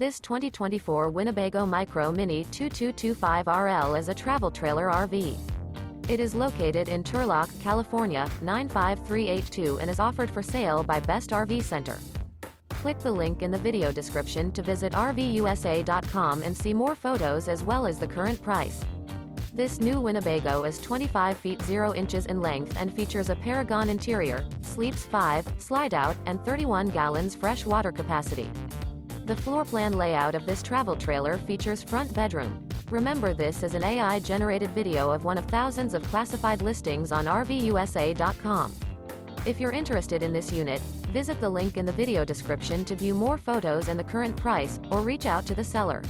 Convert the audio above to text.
This 2024 Winnebago Micro Minnie 2225RL is a travel trailer RV. It is located in Turlock, California, 95382 and is offered for sale by Best RV Center. Click the link in the video description to visit RVUSA.com and see more photos as well as the current price. This new Winnebago is 25 feet 0 inches in length and features a Paragon interior, sleeps 5, slide-out, and 31 gallons fresh water capacity. The floor plan layout of this travel trailer features front bedroom. Remember, this is an AI-generated video of one of thousands of classified listings on RVUSA.com. If you're interested in this unit, visit the link in the video description to view more photos and the current price, or reach out to the seller.